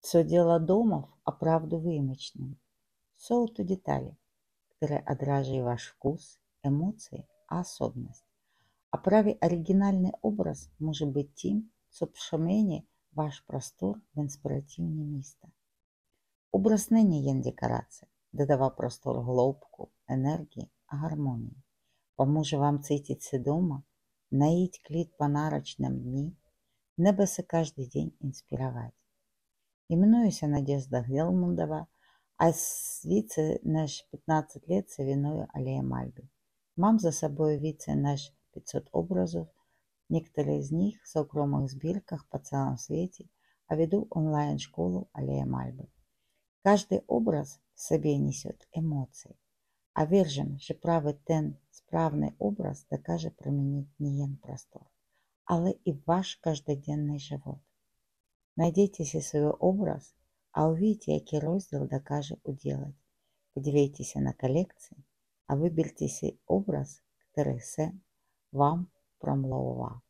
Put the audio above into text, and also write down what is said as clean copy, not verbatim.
Все дело домов, а правду вымочным. Все у детали, które отражают ваш вкус, эмоции, а особенность. А правий оригінальний образ може бути тим, що пшомені ваш простор в інспіративне місто. Образ не є декорація, додава простор глобку, енергії, а гармонії. Поможе вам цититься дома, наить клит по нарочным дни, небо се каждый день инспировать. Именуюся Надежда Гелмундова, а віце наш 15 лет се виную аллея Мальби. Мам за собой віце наш 500 образов, некоторые из них в огромных сбирках по целом свете, а веду онлайн-школу аллея Мальби. Каждый образ в себе несет эмоции, а вержен, що правий ten справний образ докаже промінити не єн простор, але і ваш каждоденний живот. Найдіть свій образ, а увидите, який розділ докаже уділать. Подивіться на колекції, а виберіть образ, який вам промловував.